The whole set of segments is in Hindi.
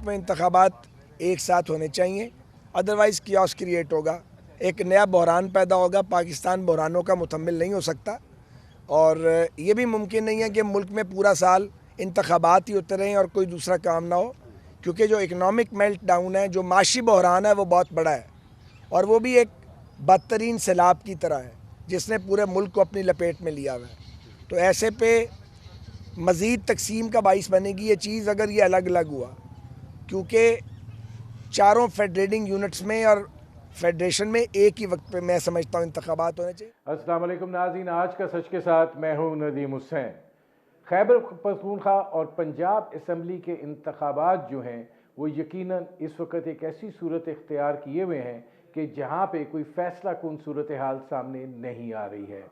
में इंतखाबात एक साथ होने चाहिए, अदरवाइज़ कियास क्रिएट होगा, एक नया बहरान पैदा होगा। पाकिस्तान बहरानों का मुतम्मिल नहीं हो सकता और ये भी मुमकिन नहीं है कि मुल्क में पूरा साल इंतखाबात ही होते रहें और कोई दूसरा काम ना हो, क्योंकि जो इकनॉमिक मेल्ट डाउन है, जो माशी बहरान है, वो बहुत बड़ा है और वो भी एक बदतरीन सैलाब की तरह है जिसने पूरे मुल्क को अपनी लपेट में लिया हुआ है। तो ऐसे पे मज़ीद तकसीम का बाइस बनेगी ये चीज़ अगर ये अलग अलग हुआ, क्योंकि चारों फेडरेटिंग यूनिट्स में और फेडरेशन में एक ही वक्त पे मैं समझता हूँ इंतखाबात होने चाहिए। अस्सलाम वालेकुम नाज़रीन, आज का सच के साथ मैं हूँ नदीम हुसैन। खैबर पख्तूनख्वा और पंजाब असम्बली के इंतखाबात जो हैं वो यकीनन इस वक्त एक ऐसी सूरत इख्तियार किए हुए हैं कि जहाँ पे कोई फ़ैसला कुन सूरत हाल सामने नहीं आ रही है।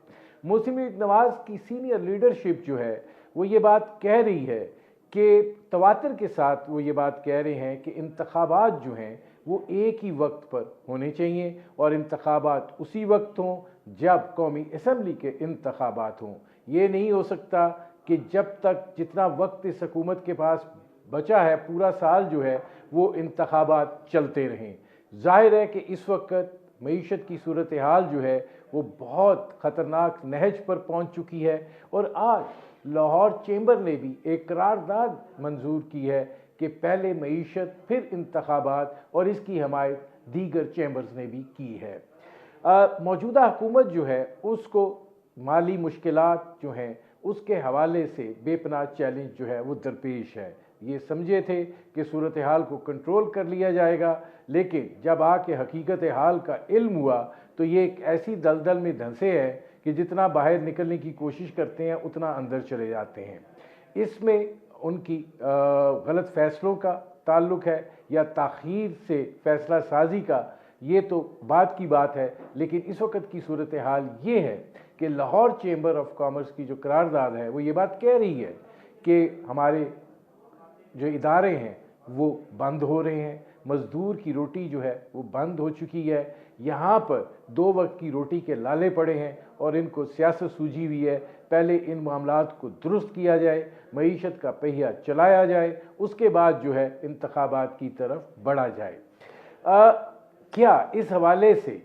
मुस्लिम लीग नवाज़ की सीनियर लीडरशिप जो है वो ये बात कह रही है कि तवातर के साथ वो ये बात कह रहे हैं कि इंतखाबात जो हैं वो एक ही वक्त पर होने चाहिए और इंतखाबात उसी वक्त हों जब कौमी असम्बली के इंतखाबात हों। ये नहीं हो सकता कि जब तक जितना वक्त इस हुकूमत के पास बचा है पूरा साल जो है वो इंतखाबात चलते रहें। जाहिर है कि इस वक्त मईशत की सूरत हाल जो है वो बहुत ख़तरनाक नहज पर पहुँच चुकी है और आज लाहौर चैम्बर ने भी एक करारदाद मंजूर की है कि पहले मईशत फिर इंतखाबात और इसकी हमायत दीगर चैम्बर्स ने भी की है। मौजूदा हुकूमत जो है उसको माली मुश्किलात जो हैं उसके हवाले से बेपनाह चैलेंज जो है वो दरपेश है। ये समझे थे कि सूरत हाल को कंट्रोल कर लिया जाएगा, लेकिन जब आके हकीकत हाल का इल्म हुआ तो ये एक ऐसी दलदल में धंसे हैं कि जितना बाहर निकलने की कोशिश करते हैं उतना अंदर चले जाते हैं। इसमें उनकी गलत फ़ैसलों का ताल्लुक है या ताख़ीर से फ़ैसला साजी का, ये तो बात की बात है। लेकिन इस वक्त की सूरत हाल ये है कि लाहौर चैम्बर ऑफ कॉमर्स की जो करारदाद है वो ये बात कह रही है कि हमारे जो इदारे हैं वो बंद हो रहे हैं, मज़दूर की रोटी जो है वो बंद हो चुकी है। यहाँ पर दो वक्त की रोटी के लाले पड़े हैं और इनको सियासत सूझी हुई है। पहले इन मामलात को दुरुस्त किया जाए, मईशत का पहिया चलाया जाए, उसके बाद जो है इंतखाबात की तरफ बढ़ा जाए। क्या इस हवाले से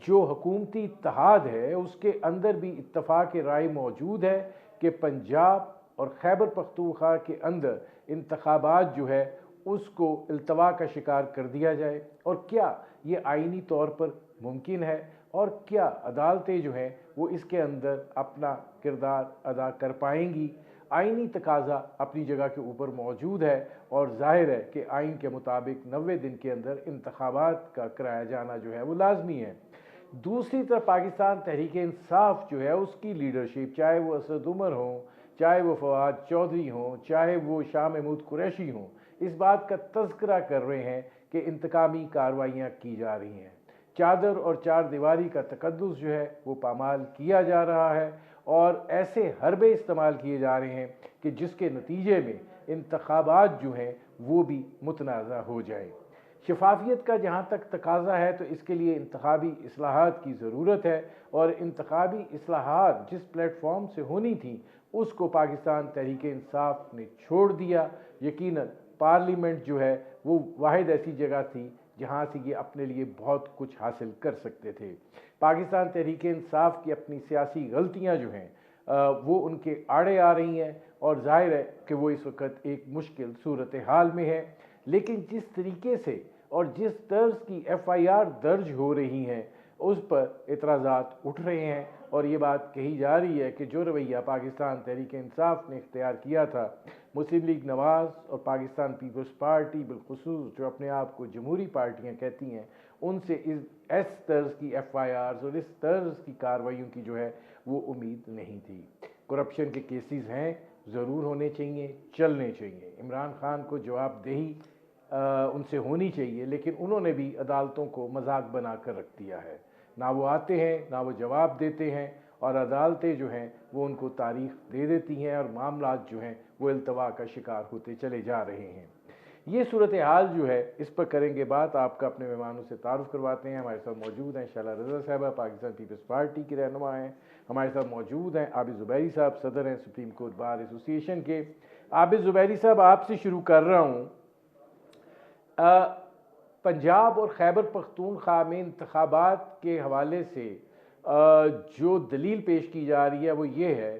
जो हुकूमती इत्तेहाद है उसके अंदर भी इत्तफाक राय मौजूद है कि पंजाब और खैबर पख्तूनख्वा के अंदर इंतखाबात जो है उसको इल्तवा का शिकार कर दिया जाए, और क्या ये आइनी तौर पर मुमकिन है और क्या अदालतें जो हैं वो इसके अंदर अपना किरदार अदा कर पाएंगी। आइनी तकाजा अपनी जगह के ऊपर मौजूद है और जाहिर है कि आइन के मुताबिक 90 दिन के अंदर इंतखाबात का कराया जाना जो है वो लाजमी है। दूसरी तरफ पाकिस्तान तहरीक इंसाफ जो है उसकी लीडरशिप, चाहे वो असद उमर हों, चाहे वो फवाद चौधरी हों, चाहे वो शाह महमूद कुरैशी हों, इस बात का तज़किरा कर रहे हैं कि इंतकामी कार्रवाइयाँ की जा रही हैं। चादर और चार दीवारी का तकद्दुस जो है वो पामाल किया जा रहा है और ऐसे हरबे इस्तेमाल किए जा रहे हैं कि जिसके नतीजे में इंतखाबात जो हैं वो भी मुतनाज़ा हो जाए। शफाफियत का जहाँ तक तकाजा है तो इसके लिए इंतखाबी इस्लाहात की ज़रूरत है और इंतखाबी इस्लाहात जिस प्लेटफॉर्म से होनी थी उसको पाकिस्तान तहरीक इंसाफ ने छोड़ दिया। यकीनन पार्लियामेंट जो है वो वाहिद ऐसी जगह थी जहाँ से ये अपने लिए बहुत कुछ हासिल कर सकते थे। पाकिस्तान तहरीक इंसाफ की अपनी सियासी गलतियाँ जो हैं वो उनके आड़े आ रही हैं और जाहिर है कि वो इस वक्त एक मुश्किल सूरत हाल में है। लेकिन जिस तरीके से और जिस तर्ज की FIR दर्ज हो रही हैं उस पर एतराज़ात उठ रहे हैं और ये बात कही जा रही है कि जो रवैया पाकिस्तान तहरीक इंसाफ ने इख्तियार किया था, मुस्लिम लीग नवाज़ और पाकिस्तान पीपल्स पार्टी बिलखुसूस जो अपने आप को जमहूरी पार्टियाँ कहती हैं, उनसे इस तर्ज की FIRs और इस तर्ज की कार्रवाइयों की जो है वो उम्मीद नहीं थी। करप्शन के केसेस हैं, ज़रूर होने चाहिए, चलने चाहिए। इमरान खान को जवाबदेही उनसे होनी चाहिए, लेकिन उन्होंने भी अदालतों को मजाक बना कर रख दिया है। ना वो आते हैं ना वो जवाब देते हैं और अदालतें जो हैं वो उनको तारीख दे देती हैं और मामलात जो हैं वो इल्तवा का शिकार होते चले जा रहे हैं। ये सूरत हाल जो है इस पर करेंगे बात। आपका अपने मेहमानों से तारुफ करवाते हैं। हमारे साथ मौजूद हैं शाला रज़ा साहबा, पाकिस्तान पीपल्स पार्टी की रहनुमा हैं। हमारे साथ मौजूद हैं आबिद ज़ुबैरी साहब, सदर हैं सुप्रीम कोर्ट बार एसोसिएशन के। आबिद ज़ुबैरी साहब, आपसे शुरू कर रहा हूँ। पंजाब और खैबर पख्तूनख्वा में इंतखाबात के हवाले से जो दलील पेश की जा रही है वो ये है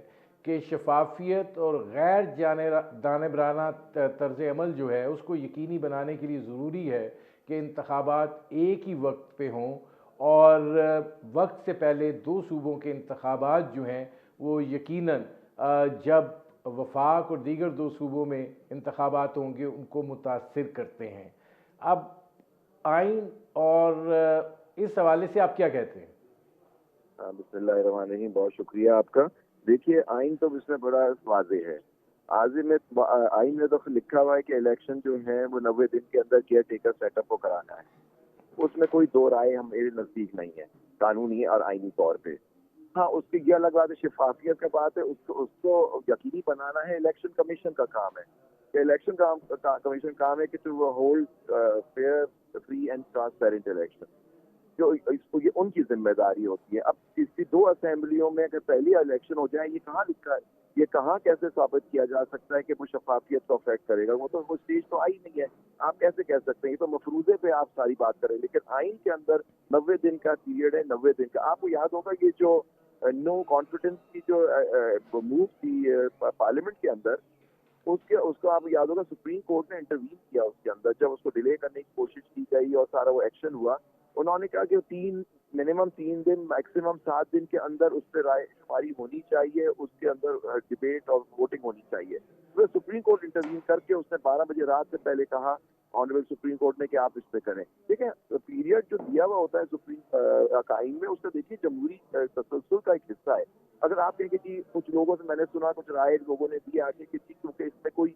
कि शफाफियत और गैर दानबराना तर्ज अमल जो है उसको यकीनी बनाने के लिए ज़रूरी है कि इंतखाबात एक ही वक्त पे हों, और वक्त से पहले दो सूबों के इंतखाबात जो हैं वो यकीनन जब वफाक और दीगर दो सूबों में इंतखाबात होंगे उनको मुतासिर करते हैं। अब आइन और इस हवाले से आप क्या कहते हैं? बिस्मिल्लाहिर्रहमानिर्रहीम, बहुत शुक्रिया आपका। देखिए, आइन तो इसमें बड़ा वाज़ेह है। आइन में तो लिखा हुआ है कि इलेक्शन जो है वो 90 दिन के अंदर केयर टेकर सेटअप को कराना है। उसमें कोई दो राय हम मेरे नजदीक नहीं है कानूनी और आईनी तौर पे। हाँ, उसकी ये अलग बात है, शफाफियत का बात है, उसको उसको यकीनी बनाना है, इलेक्शन कमीशन का काम है। इलेक्शन कमीशन काम है कि to hold fair, free and transparent election, जो इसको ये उनकी जिम्मेदारी होती है। अब किसी दो असेंबलियों में अगर पहली इलेक्शन हो जाए, ये कहाँ लिखा है, ये कहाँ कैसे साबित किया जा सकता है कि वो शफाफियत को अफेक्ट करेगा? वो स्टेज तो आई नहीं है, आप कैसे कह सकते हैं? ये तो मफरूजे पे आप सारी बात करें, लेकिन आइन के अंदर 90 दिन का पीरियड है। 90 दिन का आपको याद होगा, ये जो नो कॉन्फिडेंस की जो मूव थी पार्लियामेंट के अंदर, उसको आप याद होगा सुप्रीम कोर्ट ने इंटरवीन किया उसके अंदर, जब उसको डिले करने की कोशिश की गई और सारा वो एक्शन हुआ। उन्होंने कहा कि मिनिमम 3 दिन, मैक्सिमम 7 दिन के अंदर उस पर राय शुमारी होनी चाहिए, उसके अंदर डिबेट और वोटिंग होनी चाहिए। तो सुप्रीम कोर्ट इंटरवीन करके उसने 12 बजे रात से पहले कहा ऑनरेबल सुप्रीम कोर्ट ने कि आप इस पे करें। ठीक है, पीरियड जो दिया हुआ होता है सुप्रीम आइन में, उससे देखिए जमहूरी तसलसल का एक हिस्सा है। अगर आप कहेंगे कि कुछ लोगों से मैंने सुना, कुछ राय लोगों ने दी आके कि क्योंकि इसमें कोई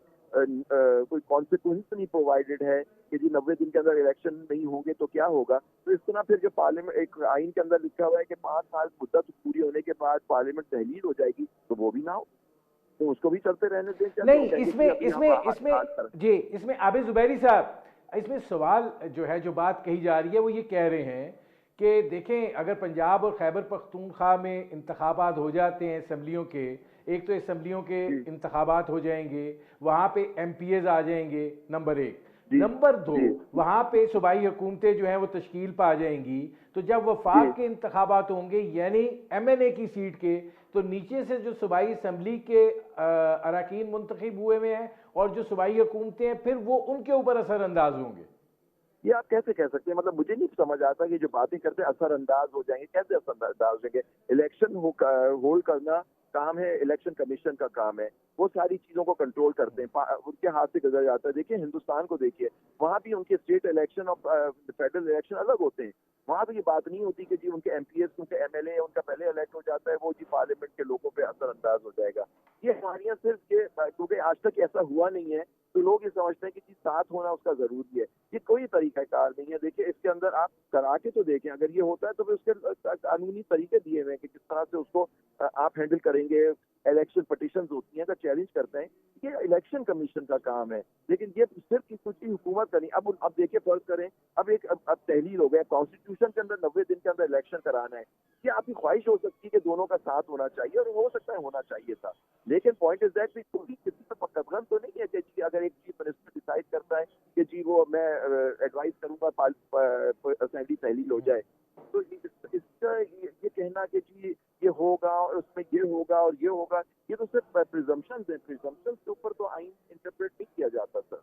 कॉन्सिक्वेंस नहीं प्रोवाइडेड है कि जी 90 दिन के अंदर इलेक्शन नहीं होंगे तो क्या होगा, तो इस तरह फिर जो पार्लियामेंट एक आइन के अंदर लिखा हुआ है कि 5 साल मुद्दत पूरी होने के बाद पार्लियामेंट तहलील हो जाएगी, तो वो भी ना हो, तो उसको भी चलते रहने दें। नहीं, इसमें आबिद जुबैरी साहब, इसमें सवाल जो है, जो बात कही जा रही है वो ये कह रहे हैं कि देखें, अगर पंजाब और खैबर पख्तूनख्वा में इंतखाबात हो जाते हैं असम्बलियों के, एक तो असम्बलियों के इंतखाबात हो जाएंगे, वहाँ पे MPAs आ जाएंगे, नंबर 1। नंबर 2, वहाँ पे सूबाई हुकूमतें जो हैं वो तश्कील पा जाएंगी। तो जब वफाक के इंतखाबात होंगे यानी MNA की सीट के, तो नीचे से जो सूबाई असम्बली के अरकान मुंतखब हुए में हैं और जो सूबाई हुकूमतें हैं, फिर वो उनके ऊपर असरअंदाज होंगे। ये आप कैसे कह सकते हैं? मतलब मुझे नहीं समझ आता कि जो बातें करते हैं असरअंदाज हो जाएंगे, कैसे असरअंदाज हो जाएंगे? इलेक्शन होल्ड करना काम है, इलेक्शन कमीशन का काम है, वो सारी चीजों को कंट्रोल करते हैं, उनके हाथ से गुजर जाता है। देखिए हिंदुस्तान को देखिए, वहाँ भी उनके स्टेट इलेक्शन और फेडरल इलेक्शन अलग होते हैं। वहाँ तो ये बात नहीं होती कि जी उनके MPs, उनके MLA उनका पहले इलेक्ट हो जाता है, वो जी पार्लियामेंट के लोगों पे असरअंदाज हो जाएगा। ये हमारे यहाँ सिर्फ ये, क्योंकि आज तक ऐसा हुआ नहीं है, तो लोग ये समझते हैं कि जी साथ होना उसका जरूरी है। ये कोई तरीकाकार नहीं है। देखिए, इसके अंदर आप करा के तो देखें, अगर ये होता है तो फिर उसके कानूनी तरीके दिए हुए हैं कि किस तरह से उसको आप हैंडल करेंगे। इलेक्शन पटिशंस होती हैं, अगर चैलेंज करते हैं, ये इलेक्शन कमीशन का काम है, लेकिन ये सिर्फ कुछ ही हुकूमत का नहीं। अब देखिए, फर्ज करें, अब तहलील हो गया, कॉन्स्टिट्यूशन के अंदर 90 दिन के अंदर इलेक्शन कराना है। क्या आपकी ख्वाहिश हो सकती है कि दोनों का साथ होना चाहिए, और हो सकता है होना चाहिए था, लेकिन पॉइंट इज दैट कोई किसी पर कदम तो नहीं है कि जी अगर एक चीफ मिनिस्टर डिसाइड करता है कि जी वो मैं एडवाइस करूंगा असेंबली तहलील हो जाए, तो इसका ये कहना कि जी ये होगा और उसमें ये होगा और ये होगा, ये तो सिर्फ प्रिजम्पशंस है। प्रिजम्पशंस के ऊपर तो आइन इंटरप्रेट नहीं किया जाता सर।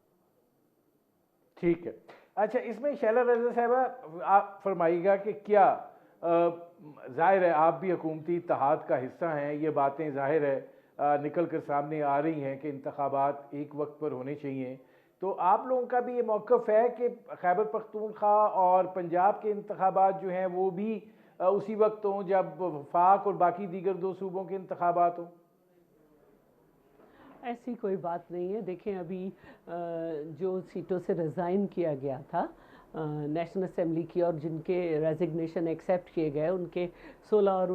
ठीक है, अच्छा, इसमें शैला रज़ा साहबा आप फरमाइएगा कि क्या ज़ाहिर है आप भी हुकूमती इत्तेहाद का हिस्सा हैं, ये बातें ज़ाहिर है निकल कर सामने आ रही हैं कि इंतखाबात एक वक्त पर होने चाहिए, तो आप लोगों का भी ये मौक़िफ़ है कि खैबर पख्तूनख्वा और पंजाब के इंतखाबात जो हैं वो भी उसी वक्त हों जब वफाक और बाकी दीगर दो सूबों के इंतखाबात हों? ऐसी कोई बात नहीं है। देखें, अभी जो सीटों से रिज़ाइन किया गया था नेशनल असेंबली की, और जिनके रेजिग्नेशन एक्सेप्ट किए गए, उनके 16 और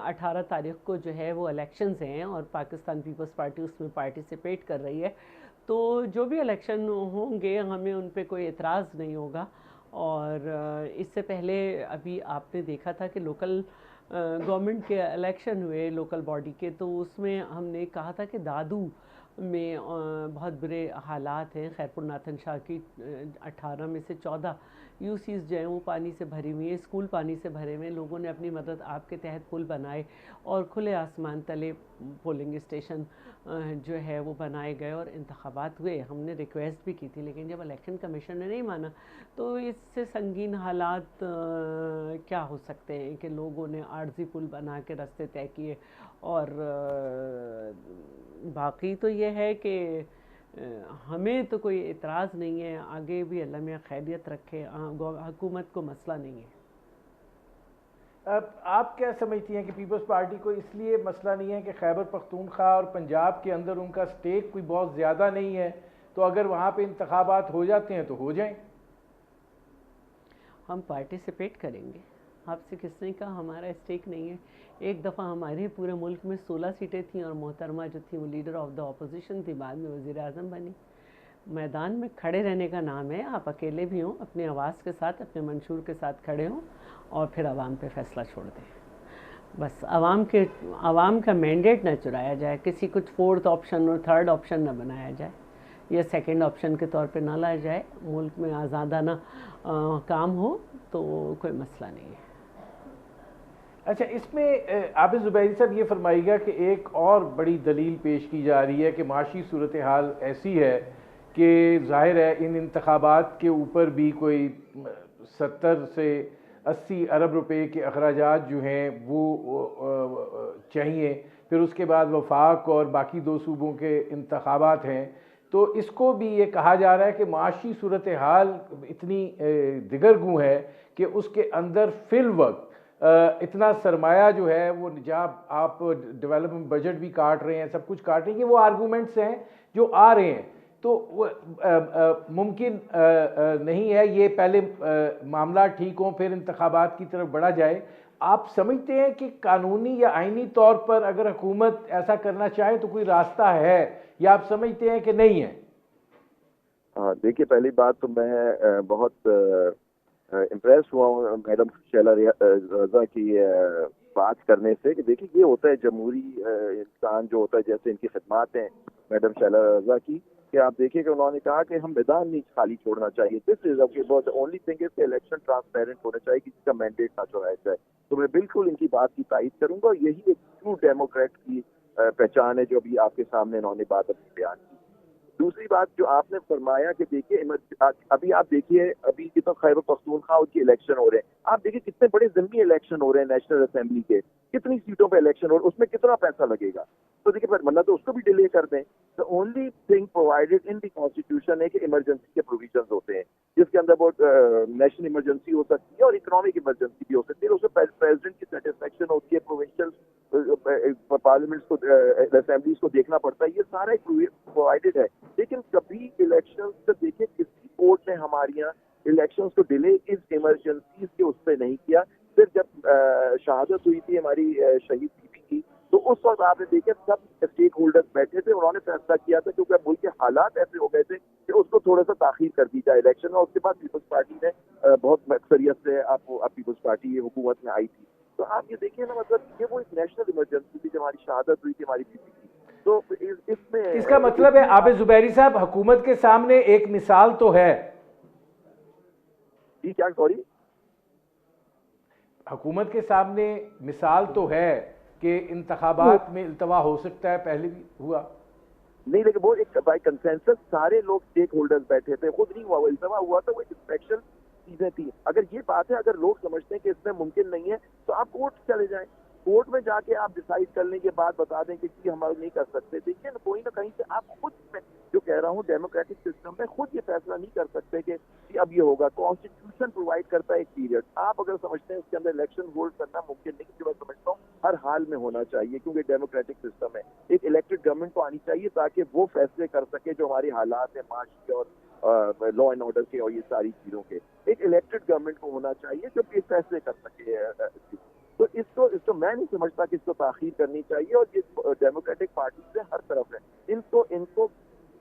18 तारीख को जो है वो इलेक्शंस हैं, और पाकिस्तान पीपल्स पार्टी उसमें पार्टिसिपेट कर रही है। तो जो भी इलेक्शन होंगे, हमें उन पे कोई एतराज़ नहीं होगा। और इससे पहले अभी आपने देखा था कि लोकल गवर्नमेंट के इलेक्शन हुए लोकल बॉडी के, तो उसमें हमने कहा था कि दादू में बहुत बुरे हालात हैं। खैरपुर नाथन शाह की 18 में से 14 यूसीज जो हैं वो पानी से भरी हुई हैं, स्कूल पानी से भरे हुए हैं। लोगों ने अपनी मदद आपके तहत पुल बनाए और खुले आसमान तले पोलिंग स्टेशन जो है वो बनाए गए और इंतखाबात हुए। हमने रिक्वेस्ट भी की थी, लेकिन जब इलेक्शन कमीशन ने नहीं माना तो इससे संगीन हालात क्या हो सकते हैं कि लोगों ने आर्जी पुल बना के रास्ते तय किए। और बाकी तो ये है कि हमें तो कोई एतराज़ नहीं है, आगे भी अल्लाह मियाँ खैरियत रखे, हुकूमत को मसला नहीं है। अब आप क्या समझती हैं कि पीपल्स पार्टी को इसलिए मसला नहीं है कि खैबर पख्तूनख्वा और पंजाब के अंदर उनका स्टेक कोई बहुत ज़्यादा नहीं है, तो अगर वहाँ पे इंतखाबात हो जाते हैं तो हो जाएं? हम पार्टिसिपेट करेंगे। आपसे किसने कहा हमारा स्टेक नहीं है? एक दफ़ा हमारे पूरे मुल्क में 16 सीटें थीं और मोहतरमा जो थी वो लीडर ऑफ द अपोजिशन थी, बाद में वज़ीर आज़म बनी। मैदान में खड़े रहने का नाम है, आप अकेले भी हों, अपनी आवाज़ के साथ, अपने मंशूर के साथ खड़े हों और फिर आवाम पे फ़ैसला छोड़ दें। बस आवाम का मैंडेट ना चुराया जाए, किसी कुछ फोर्थ ऑप्शन और थर्ड ऑप्शन ना बनाया जाए या सेकंड ऑप्शन के तौर पे ना लाया जाए। मुल्क में आज़ादाना काम हो तो कोई मसला नहीं है। अच्छा, इसमें आबिद ज़ुबैरी साहब ये फरमाइएगा कि एक और बड़ी दलील पेश की जा रही है कि माशी सूरत हाल ऐसी है कि ज़ाहिर है इन इंतखाबात के ऊपर भी कोई 70 से 80 अरब रुपए के अखराजात जो हैं वो चाहिए, फिर उसके बाद वफाक और बाकी 2 सूबों के इंतखाबात हैं, तो इसको भी ये कहा जा रहा है कि माशी सूरत हाल इतनी दिगरगू है कि उसके अंदर फिल वक्त इतना सरमाया जो है वो, जब आप डेवलपमेंट बजट भी काट रहे हैं, सब कुछ काट रहे हैं, ये वो आर्गूमेंट्स हैं जो आ रहे हैं, तो मुमकिन नहीं है ये पहले मामला ठीक हो फिर इंतखाबात की तरफ बढ़ा जाए। आप समझते हैं कि कानूनी या आईनी तौर पर अगर हुकूमत ऐसा करना चाहे तो कोई रास्ता है, या आप समझते हैं कि नहीं है? देखिए, पहली बात तो मैं बहुत इम्प्रेस हुआ हूँ मैडम शैला रज़ा की बात करने से कि देखिए ये होता है जमहूरी इंसान जो होता है, जैसे इनकी खिदमात हैं मैडम शैला रज़ा की, कि आप देखिए कि उन्होंने कहा कि हम मैदान नहीं खाली छोड़ना चाहिए। This is the only thing is election transparent होना चाहिए, किसी का मैंडेट ना चुराया जाए। तो मैं बिल्कुल इनकी बात की तायद करूंगा और यही एक ट्रू डेमोक्रेट की पहचान है जो अभी आपके सामने इन्होंने बात अपनी बयान की। दूसरी बात जो आपने फरमाया कि देखिए अभी आप देखिए अभी कितना खैबर पख्तूनख्वा के इलेक्शन हो रहे हैं, आप देखिए कितने बड़े ज़िमनी इलेक्शन हो रहे हैं नेशनल असेंबली के, कितनी सीटों पे इलेक्शन हो रहे हैं, उसमें कितना पैसा लगेगा। तो देखिए वरना तो उसको भी डिले कर दें। The only thing provided in the constitution है कि इमरजेंसी के प्रोविजन होते हैं, जिसके अंदर वो नेशनल इमरजेंसी हो सकती है और इकोनॉमिक इमरजेंसी भी हो सकती है। उसमें प्रेसिडेंट की सेटिस्फेक्शन होती है, प्रोविंशियल पार्लियामेंट्स को, असेंबलीज को देखना पड़ता है, ये सारा प्रोवाइडेड है। लेकिन कभी इलेक्शन से देखिए किसी कोर्ट ने हमारी यहाँ इलेक्शंस को डिले इस इमरजेंसी के उस पर नहीं किया। फिर जब शहादत हुई थी हमारी शहीद बीबी की, तो उस वक्त आपने देखे सब स्टेक होल्डर्स बैठे थे, उन्होंने फैसला किया था क्योंकि मुल्क के हालात ऐसे हो गए थे कि उसको थोड़ा सा ताखीर कर दी जाए इलेक्शन में। उसके बाद पीपल्स पार्टी ने बहुत अक्सरियत से आप पीपल्स पार्टी हुकूमत में आई थी। तो आप ये देखिए ना, मतलब ये वो एक नेशनल इमरजेंसी थी जब हमारी शहादत हुई थी हमारी बीबी की। तो इसमें इसका मतलब है आबिद ज़ुबैरी साहब, हुकूमत के सामने एक मिसाल तो है। जी क्या, सॉरी? हुकूमत के सामने मिसाल तो है कि इंतखाबात में इल्तवा हो सकता है, पहले भी हुआ नहीं, लेकिन वो एक बाय कंसेंसस सारे लोग स्टेक होल्डर्स बैठे थे, खुद नहीं हुआ, वो इल्तवा हुआ था, वो एक स्पेशल चीजें थी। अगर ये बात है, अगर लोग समझते हैं कि इसमें मुमकिन नहीं है तो आप कोर्ट चले जाएं, कोर्ट में जाके आप डिसाइड कर लें, ये बात बता दें कि जी हम नहीं कर सकते। देखिए ना, कोई ना कहीं से आप खुद जो कह रहा हूँ डेमोक्रेटिक सिस्टम में खुद ये फैसला नहीं कर सकते कि अब ये होगा। कॉन्स्टिट्यूशन प्रोवाइड करता है एक पीरियड, आप अगर समझते हैं उसके अंदर इलेक्शन होल्ड करना मुमकिन नहीं, जो मैं समझता हूँ हर हाल में होना चाहिए क्योंकि डेमोक्रेटिक सिस्टम है। एक इलेक्टेड गवर्नमेंट को आनी चाहिए ताकि वो फैसले कर सके जो हमारे हालात है माशी और लॉ एंड ऑर्डर के और ये सारी चीजों के। एक इलेक्टेड गवर्नमेंट को होना चाहिए जो ये फैसले कर सके। तो इसको मैं नहीं समझता कि इसको ताखीर करनी चाहिए, और ये डेमोक्रेटिक पार्टी से हर तरफ है, इनको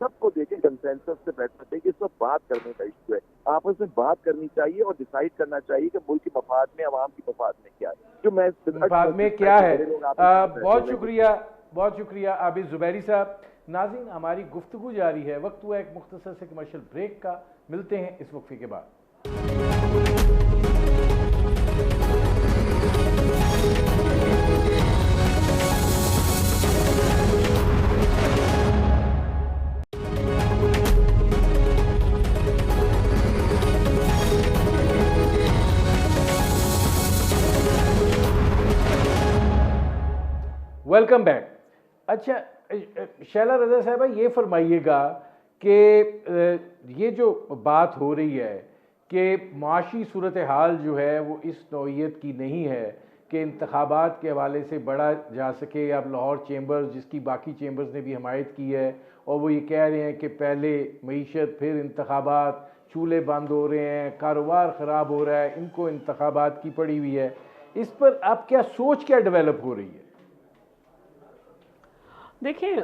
सबको देखे कंसेंसस से बैठना चाहिए कि इसको बात करने का इशू है, आपस में बात करनी चाहिए और डिसाइड करना चाहिए कि मुल्क के मफाद में, आवाम की मफाद में क्या है, जो मैं मफाद में क्या है। बहुत शुक्रिया आबिद ज़ुबैरी साहब। नाज़रीन, हमारी गुफ्तगू जारी है। वक्त हुआ एक मुख्तसर से कमर्शियल ब्रेक का। मिलते हैं इस वक्फे के बाद। Welcome back. अच्छा, शैला रज़ा साहबा, ये फरमाइएगा कि ये जो बात हो रही है कि माशी सूरत हाल जो है वो इस नौइयत की नहीं है कि इंतखाबात के हवाले से बढ़ा जा सके। अब लाहौर चेंबर्स, जिसकी बाकी चेंबर्स ने भी हमायत की है, और वो ये कह रहे हैं कि पहले मईशत फिर इंतखाबात, चूल्हे बंद हो रहे हैं, कारोबार ख़राब हो रहा है, इनको इंतखाबात की पड़ी हुई है। इस पर आप क्या सोच क्या डेवलप हो रही है? देखिए,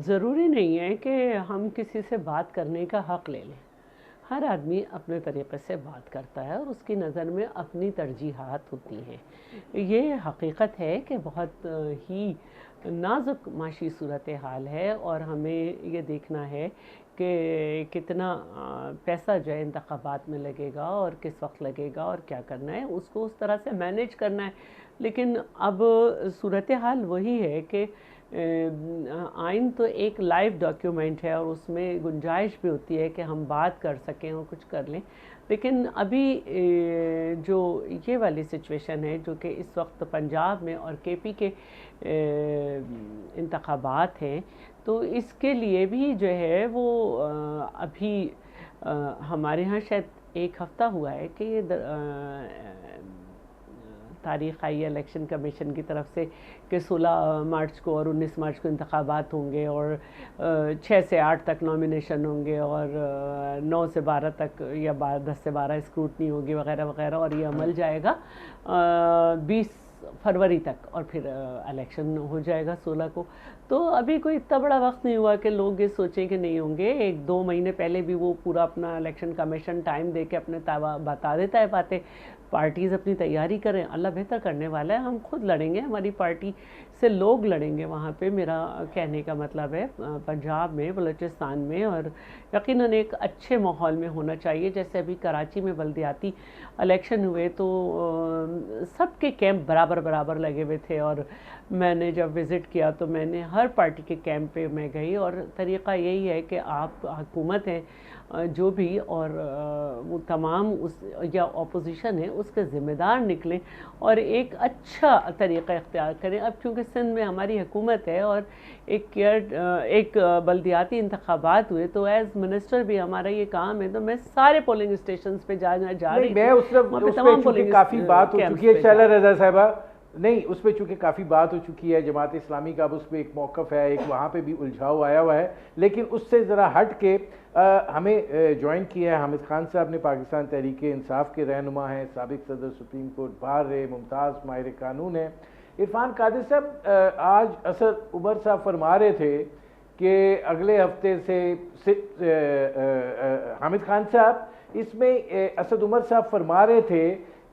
ज़रूरी नहीं है कि हम किसी से बात करने का हक़ ले लें। हर आदमी अपने तरीक़े से बात करता है और उसकी नज़र में अपनी तरजीहात होती हैं। ये हकीकत है कि बहुत ही नाजुक माशी सूरत हाल है और हमें ये देखना है कि कितना पैसा जो है इंतखाबात में लगेगा और किस वक्त लगेगा और क्या करना है, उसको उस तरह से मैनेज करना है। लेकिन अब सूरत हाल वही है कि आइन तो एक लाइव डॉक्यूमेंट है और उसमें गुंजाइश भी होती है कि हम बात कर सकें और कुछ कर लें। लेकिन अभी जो ये वाली सिचुएशन है जो कि इस वक्त पंजाब में और केपी के इंतखाबात हैं, तो इसके लिए भी जो है वो अभी हमारे यहाँ शायद एक हफ़्ता हुआ है कि ये तारीख़ आई है इलेक्शन कमीशन की तरफ से कि 16 मार्च को और 19 मार्च को इंतखाबात होंगे और 6 से 8 तक नॉमिनेशन होंगे और 9 से 12 तक या 10 से 12 स्क्रूटनी होगी वगैरह वगैरह, और ये अमल जाएगा 20 फरवरी तक और फिर इलेक्शन हो जाएगा 16 को। तो अभी कोई इतना बड़ा वक्त नहीं हुआ कि लोग ये सोचें कि नहीं होंगे। 1-2 महीने पहले भी वो पूरा अपना इलेक्शन कमीशन टाइम दे के अपने बता देता है बातें। पार्टीज़ अपनी तैयारी करें, अल्लाह बेहतर करने वाला है। हम खुद लड़ेंगे, हमारी पार्टी से लोग लड़ेंगे वहाँ पे। मेरा कहने का मतलब है पंजाब में, बलूचिस्तान में, और यकीनन एक अच्छे माहौल में होना चाहिए। जैसे अभी कराची में बल्दियाती इलेक्शन हुए तो सबके कैंप बराबर बराबर लगे हुए थे, और मैंने जब विज़िट किया तो मैंने हर पार्टी के कैंप पे मैं गई। और तरीक़ा यही है कि आप हुकूमत हैं जो भी, और वो तमाम उस या अपोजिशन है उसके ज़िम्मेदार निकलें और एक अच्छा तरीक़ा इख्तियार करें। अब क्योंकि सिंध में हमारी हुकूमत है और एक बल्दियाती इंतखाबात हुए, तो एज़ मिनिस्टर भी हमारा ये काम है, तो मैं सारे पोलिंग स्टेशंस पे जा रही मैं उस पर काफ़ी बात हो चुकी है शैला रज़ा साहिबा। नहीं, उस पर चूँकि काफ़ी बात हो चुकी है, जमात इस्लामी का अब उस पर एक मौक़िफ़ है, एक वहाँ पे भी उलझाव आया हुआ है। लेकिन उससे ज़रा हट के हमें ज्वाइन किया है हामिद खान साहब ने, पाकिस्तान तहरीक इंसाफ के रहनुमा हैं, साबिक़ सदर सुप्रीम कोर्ट बार रहे, मुमताज़ माहिर कानून है। इरफान कादिर साहब, आज असद उमर साहब फरमा रहे थे कि अगले हफ्ते से हामिद खान साहब, इसमें असद उमर साहब फरमा रहे थे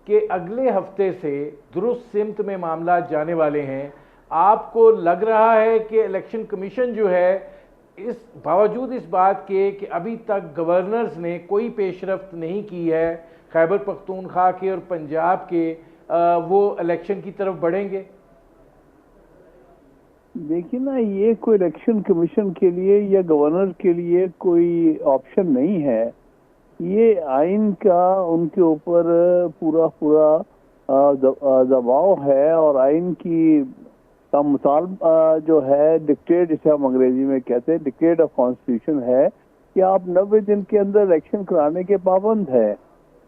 कि अगले हफ्ते से दुरुस्त सिमत में मामला जाने वाले हैं। आपको लग रहा है कि इलेक्शन कमीशन जो है, इस बावजूद इस बात के कि अभी तक गवर्नर्स ने कोई पेशरफ्त नहीं की है खैबर पख्तूनख्वा के और पंजाब के, वो इलेक्शन की तरफ बढ़ेंगे? देखिए ना, ये कोई इलेक्शन कमीशन के लिए या गवर्नर के लिए कोई ऑप्शन नहीं है। ये आइन का उनके ऊपर पूरा दबाव है, और आइन की का मुतालबा जो है, डिक्टेट जिसे हम अंग्रेजी में कहते हैं, डिक्टेट ऑफ कॉन्स्टिट्यूशन है कि आप 90 दिन के अंदर इलेक्शन कराने के पाबंद है।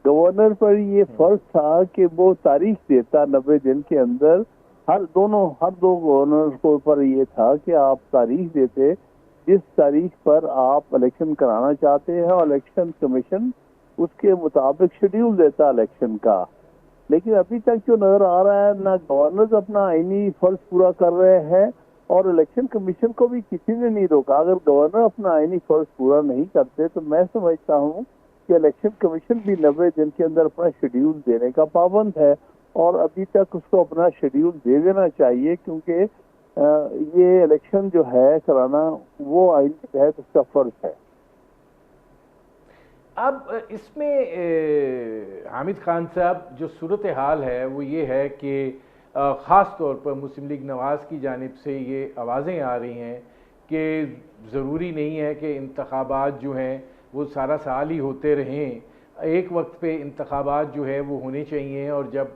गवर्नर पर ये फर्ज था कि वो तारीख देता 90 दिन के अंदर। हर दो गवर्नर को पर ये था कि आप तारीख देते जिस तारीख पर आप इलेक्शन कराना चाहते हैं, और इलेक्शन कमीशन उसके मुताबिक शेड्यूल देता इलेक्शन का। लेकिन अभी तक जो नजर आ रहा है, ना गवर्नर्स अपना आईनी फर्ज पूरा कर रहे हैं और इलेक्शन कमीशन को भी किसी ने नहीं रोका। अगर गवर्नर अपना आईनी फर्ज पूरा नहीं करते तो मैं समझता हूँ कि इलेक्शन कमीशन भी 90 दिन के अंदर अपना शेड्यूल देने का पाबंद है, और अभी तक उसको अपना शेड्यूल दे देना चाहिए, क्योंकि ये इलेक्शन जो है कराना वो आइन के तहत उसका फर्ज है। अब इसमें हामिद खान साहब, जो सूरत हाल है वो ये है कि ख़ास तौर पर मुस्लिम लीग नवाज़ की जानिब से ये आवाज़ें आ रही हैं कि ज़रूरी नहीं है कि इंतखाबात जो हैं वो सारा साल ही होते रहें, एक वक्त पे इंतखाबात जो है वो होने चाहिए, और जब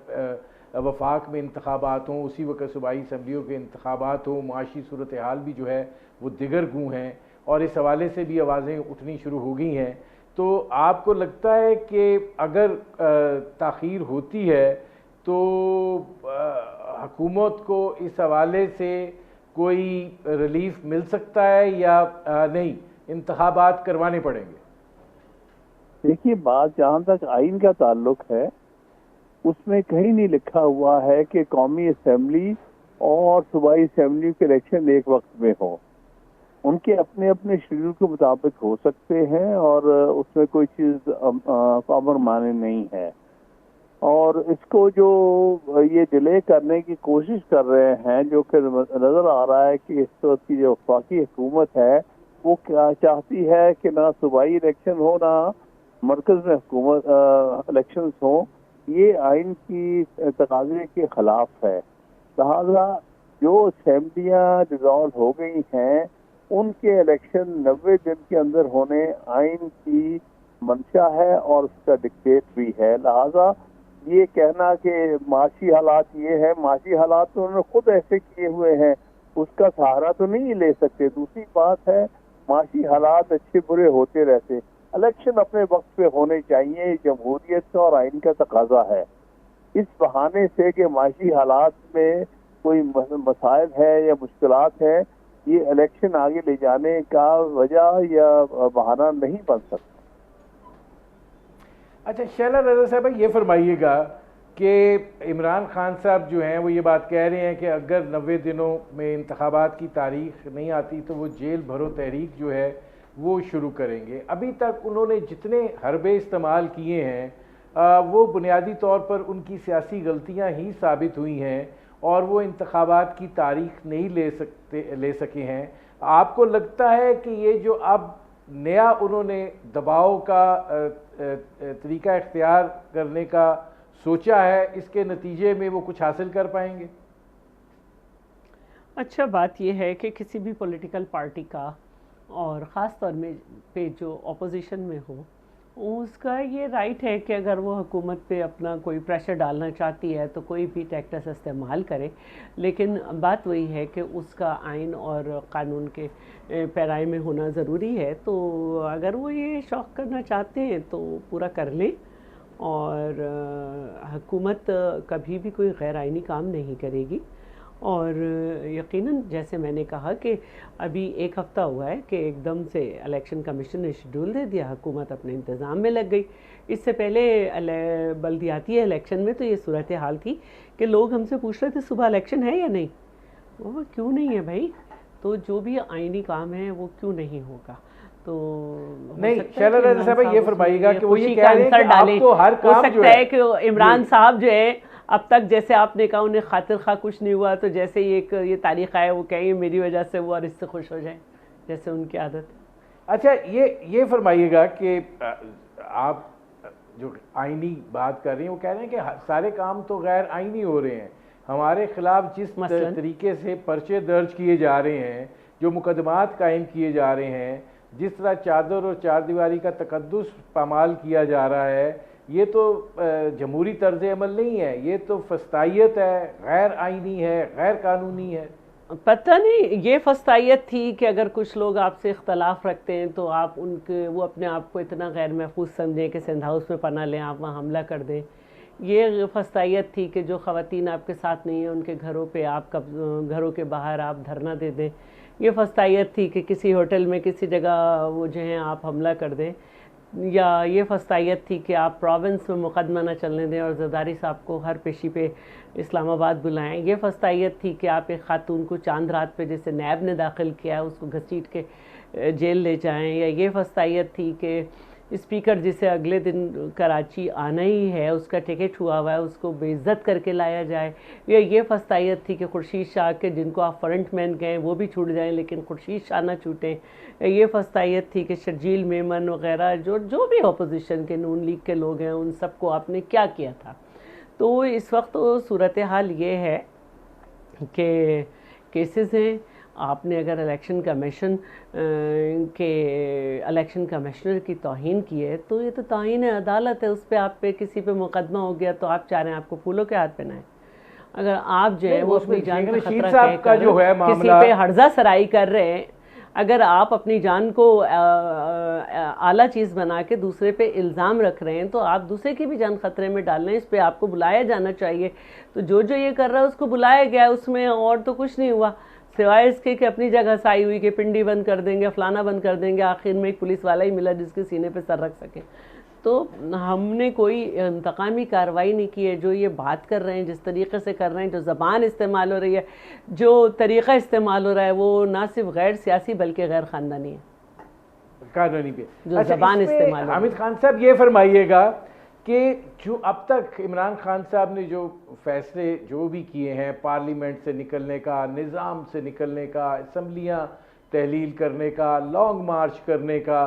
वफाक में इंतखाबात हों उसी वक्त सूबाई असम्बलियों के इंतखाबात हों। माशी सूरत हाल भी जो है वो दिगर गूँ हैं, और इस हवाले से भी आवाज़ें उठनी शुरू हो गई हैं। तो आपको लगता है कि अगर ताख़ीर होती है तो हुकूमत को इस हवाले से कोई रिलीफ मिल सकता है या नहीं, इंतखाबात करवाने पड़ेंगे? देखिए, बात जहाँ तक आइन का ताल्लुक है उसमें कहीं नहीं लिखा हुआ है कि कौमी असम्बली और सूबाई असम्बली के इलेक्शन एक वक्त में हो। उनके अपने अपने शेड्यूल के मुताबिक हो सकते हैं और उसमें कोई चीज़ अमर माने नहीं है। और इसको जो ये डिले करने की कोशिश कर रहे हैं, जो कि नज़र आ रहा है कि इस वक्त की जो वफाकी हुकूमत है वो क्या चाहती है कि ना सूबाई इलेक्शन हो ना मरकज़ में हुकूमत इलेक्शन हो, ये आइन की तकाज़े के खिलाफ है। लिहाजा जो असेंबलियाँ डिज़ॉल्व हो गई हैं उनके इलेक्शन 90 दिन के अंदर होने आइन की मंशा है और उसका डिक्टेट भी है। लिहाजा ये कहना कि माशी हालात ये है, माशी हालात तो उन्होंने खुद ऐसे किए हुए हैं, उसका सहारा तो नहीं ले सकते। दूसरी बात है, माशी हालात अच्छे बुरे होते रहते, इलेक्शन अपने वक्त पे होने चाहिए, जमहूरियत का और आइन का तकाजा है। इस बहाने से कि माशी हालात में कोई मसाइल है या मुश्किलात है, ये इलेक्शन आगे ले जाने का वजह या बहाना नहीं बन सकता। अच्छा, शैला रज़ा साहब, ये फरमाइएगा कि इमरान खान साहब जो हैं वो ये बात कह रहे हैं कि अगर 90 दिनों में इंतखाबात की तारीख नहीं आती तो वो जेल भरो तहरीक जो है वो शुरू करेंगे। अभी तक उन्होंने जितने हरबे इस्तेमाल किए हैं वो बुनियादी तौर पर उनकी सियासी गलतियां ही साबित हुई हैं, और वो इंतखाबात की तारीख नहीं ले सके हैं। आपको लगता है कि ये जो अब नया उन्होंने दबाव का तरीका इख्तियार करने का सोचा है, इसके नतीजे में वो कुछ हासिल कर पाएंगे? अच्छा, बात यह है कि किसी भी पॉलिटिकल पार्टी का और ख़ास तौर में पे जो अपोजिशन में हो, उसका ये राइट है कि अगर वो हुकूमत पे अपना कोई प्रेशर डालना चाहती है तो कोई भी टैक्टिक्स इस्तेमाल करे, लेकिन बात वही है कि उसका आइन और क़ानून के पैराए में होना ज़रूरी है। तो अगर वो ये शौक़ करना चाहते हैं तो पूरा कर लें, और हुकूमत कभी भी कोई गैर आइनी काम नहीं करेगी। और यकीनन जैसे मैंने कहा कि अभी एक हफ़्ता हुआ है कि एकदम से इलेक्शन कमीशन ने शेड्यूल दे दिया, हुकूमत अपने इंतज़ाम में लग गई। इससे पहले बल्दियाती इलेक्शन में तो ये सूरत हाल थी कि लोग हमसे पूछ रहे थे सुबह इलेक्शन है या नहीं। वो क्यों नहीं है भाई? तो जो भी आइनी काम है वो क्यों नहीं होगा? तो नहीं, शैला रज़ा साहब, ये फरमाइएगा कि वो ये कह रहे हैं कि आप तो हर काम हो सकता है कि इमरान साहब जो है अब तक, जैसे आपने कहा, उन्हें खातिर खा कुछ नहीं हुआ, तो जैसे ये तारीख आए वो कहेंगे मेरी वजह से वो और इससे खुश हो जाए, जैसे उनकी आदत। अच्छा, ये फरमाइएगा कि आप जो आइनी बात कर रही हैं वो कह रहे हैं कि सारे काम तो गैर आइनी हो रहे हैं। हमारे खिलाफ जिस तरीके से पर्चे दर्ज किए जा रहे हैं, जो मुकदमात कायम किए जा रहे हैं, जिस तरह चादर और चार दीवारी का तकद्दुस पामाल किया जा रहा है, ये तो जमहूरी तर्ज अमल नहीं है, ये तो फस्तायत है, गैर आइनी है, गैर कानूनी है। पता नहीं, ये फस्तायत थी कि अगर कुछ लोग आपसे इख्तलाफ रखते हैं तो आप वो अपने आप को इतना गैर महफूज समझें कि सिंध हाउस में पनाह लें, आप वहाँ हमला कर दें। ये फस्तायत थी कि जो ख़वातीन आपके साथ नहीं हैं उनके घरों पे आप घरों के बाहर आप धरना दे दें। ये फस्तायत थी कि किसी होटल में किसी जगह वो जो हैं आप हमला कर दें। या ये फस्तायत थी कि आप प्रोविंस में मुकदमा न चलने दें और ज़रदारी साहब को हर पेशी पे इस्लामाबाद बुलाएं। ये फस्तायत थी कि आप एक खातून को चांद रात पे जैसे नैब ने दाखिल किया है उसको घसीट के जेल ले जाएं। या ये फस्तायत थी कि स्पीकर जिसे अगले दिन कराची आना ही है, उसका टिकट हुआ हुआ है, उसको बेइज्जत करके लाया जाए। ये फस्तायत थी कि खुर्शीद शाह के जिनको आप फ्रंट मैन कहें वो भी छूट जाएं लेकिन खुर्शीद शाह ना छूटें। ये फस्तायत थी कि शर्जील मेमन वगैरह जो भी अपोजिशन के नून लीग के लोग हैं उन सबको आपने क्या किया था। तो इस वक्त तो सूरत हाल ये है कि केसेस हैं। आपने अगर इलेक्शन कमीशन के इलेक्शन कमिश्नर की तौहीन की है तो ये तो तौहीन अदालत है, उस पर आप पे किसी पे मुकदमा हो गया तो आप चाह रहे हैं आपको फूलों के हाथ पहनाएं। अगर आप जो है वो अपनी जान का खतरा कहकर किसी पे हर्जा सराई कर रहे हैं, अगर आप अपनी जान को आला चीज़ बना के दूसरे पे इल्ज़ाम रख रहे हैं तो आप दूसरे की भी जान खतरे में डाल रहे हैं। इस पे आपको बुलाया जाना चाहिए। तो जो ये कर रहा है उसको बुलाया गया, उसमें और तो कुछ नहीं हुआ सिवाय इसके कि अपनी जगह साई हुई कि पिंडी बंद कर देंगे, फलाना बंद कर देंगे। आखिर में एक पुलिस वाला ही मिला जिसके सीने पे सर रख सके। तो हमने कोई इंतकामी कार्रवाई नहीं की है। जो ये बात कर रहे हैं, जिस तरीक़े से कर रहे हैं, जो ज़बान इस्तेमाल हो रही है, जो तरीक़ा इस्तेमाल हो रहा है, वो ना सिर्फ गैर सियासी बल्कि गैर ख़ानदानी है। कानूनी पे जो ज़बान इस्तेमाल। हामिद खान साहब ये फरमाइएगा कि जो अब तक इमरान खान साहब ने जो फैसले जो भी किए हैं, पार्लियामेंट से निकलने का, निज़ाम से निकलने का, असम्बलियाँ तहलील करने का, लॉन्ग मार्च करने का,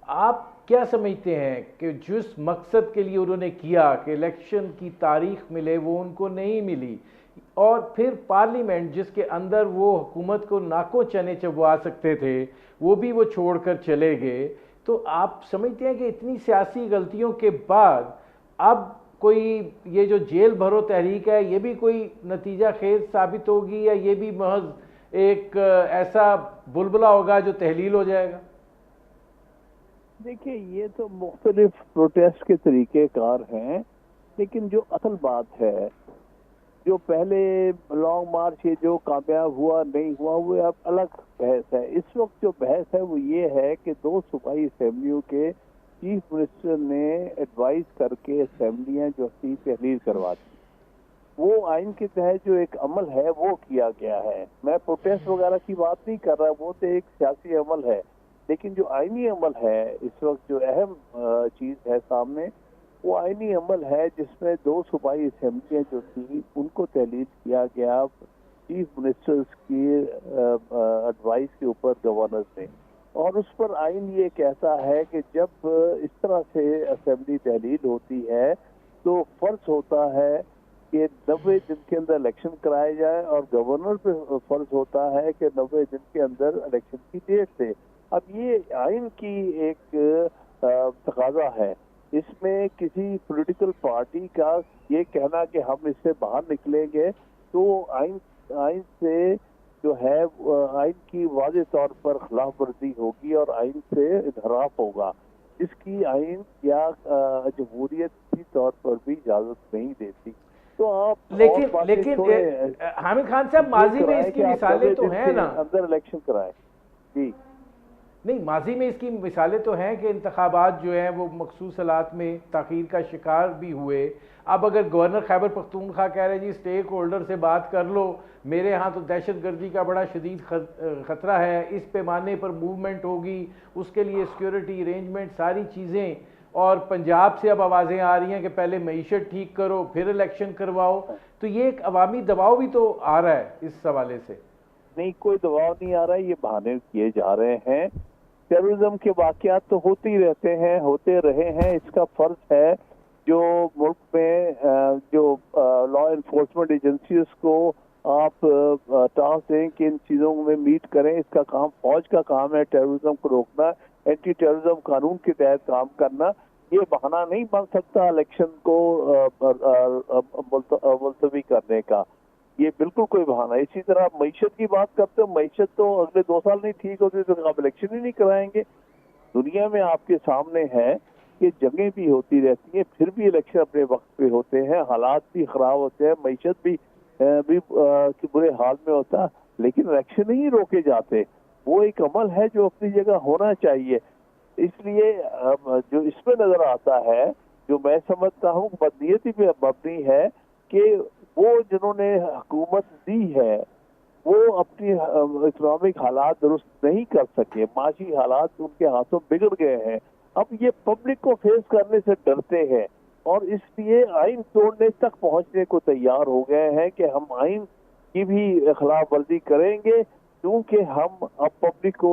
आप क्या समझते हैं कि जिस मकसद के लिए उन्होंने किया कि इलेक्शन की तारीख मिले वो उनको नहीं मिली, और फिर पार्लियामेंट जिसके अंदर वो हुकूमत को नाकों चने चबवा सकते थे वो भी वो छोड़कर चले गए, तो आप समझते हैं कि इतनी सियासी गलतियों के बाद अब कोई ये जो जेल भरो तहरीक है ये भी कोई नतीजा खेज साबित होगी, या ये भी महज एक ऐसा बुलबुला होगा जो तहलील हो जाएगा? देखिए, ये तो मुख्तलिफ प्रोटेस्ट के तरीके कार हैं, लेकिन जो असल बात है, जो पहले लॉन्ग मार्च ये जो कामयाब हुआ नहीं हुआ वो अब अलग बहस है। इस वक्त जो बहस है वो ये है कि 2 सूबाई असेंबलियों के चीफ मिनिस्टर ने एडवाइस करके असेंबलियां जो थी तहलील करवा दी। वो आइन के तहत जो एक अमल है वो किया गया है। मैं प्रोटेस्ट वगैरह की बात नहीं कर रहा, वो तो एक सियासी अमल है, लेकिन जो आइनी अमल है इस वक्त जो अहम चीज़ है सामने, वो आइनी अमल है जिसमें 2 सूबाई असेंबलियाँ जो थी उनको तहलील किया गया चीफ मिनिस्टर्स की एडवाइस के ऊपर गवर्नर्स ने। और उस पर आइन ये कहता है कि जब इस तरह से असेंबली तहलील होती है तो फर्ज होता है कि 90 दिन के अंदर इलेक्शन कराया जाए, और गवर्नर पे फर्ज होता है कि 90 दिन के अंदर इलेक्शन की डेट दे। अब ये आइन की एक तकाजा है। इसमें किसी पॉलिटिकल पार्टी का ये कहना कि हम इससे बाहर निकलेंगे तो आइन से जो है आइन की वाज़ेह तौर पर खिलाफ वर्जी होगी और आइन से इनहराफ होगा, जिसकी आइन या जमहूरियत की तौर पर भी इजाजत नहीं देती। तो आप लेकिन हामिद खान साहब, माजी में इसकी मिसालें तो हैं ना, अंदर इलेक्शन कराए जी नहीं, माजी में इसकी मिसालें तो हैं कि इंतखाबात जो हैं वो मखसूस हालात में ताख़ीर का शिकार भी हुए। अब अगर गवर्नर खैबर पख्तूनख्वा कह रहे हैं जी स्टेक होल्डर से बात कर लो, मेरे यहाँ तो दहशत गर्दी का बड़ा शदीद ख़तरा है, इस पैमाने पर मूवमेंट होगी, उसके लिए सिक्योरिटी अरेंजमेंट सारी चीज़ें, और पंजाब से अब आवाज़ें आ रही हैं कि पहले मईशत ठीक करो फिर इलेक्शन करवाओ, तो ये एक अवामी दबाव भी तो आ रहा है इस हवाले से। नहीं, कोई दबाव नहीं आ रहा है, ये बहाने किए जा रहे हैं। टेररिज्म के वाक़यात तो होते ही रहते हैं, होते रहे हैं। इसका फर्ज है जो मुल्क में जो लॉ इन्फोर्समेंट एजेंसीज को आप टास्क दें कि इन चीज़ों में मीट करें। इसका काम फौज का काम है, टेररिज्म को रोकना, एंटी टेररिज्म कानून के तहत काम करना। ये बहाना नहीं बन सकता इलेक्शन को मुलतवी करने का, ये बिल्कुल कोई बहाना। इसी तरह मईशत की बात करते हो, मईशत तो अगले 2 साल नहीं ठीक होती तो आप इलेक्शन ही नहीं कराएंगे। दुनिया में आपके सामने है कि जंगें भी होती रहती हैं, फिर भी इलेक्शन अपने वक्त पे होते हैं, हालात भी खराब होते हैं, मईशत भी बुरे हाल में होता, लेकिन इलेक्शन नहीं रोके जाते। वो एक अमल है जो अपनी जगह होना चाहिए। इसलिए जो इसमें नजर आता है, जो मैं समझता हूँ बदनीयती पे मबनी है कि वो जिन्होंने हुकूमत दी है वो अपनी इकोनॉमिक हालात दुरुस्त नहीं कर सके, माशी हालात उनके हाथों बिगड़ गए हैं। अब ये पब्लिक को फेस करने से डरते हैं और इसलिए आइन तोड़ने तक पहुंचने को तैयार हो गए हैं कि हम आइन की भी खिलाफ वर्जी करेंगे, क्योंकि हम अब पब्लिक को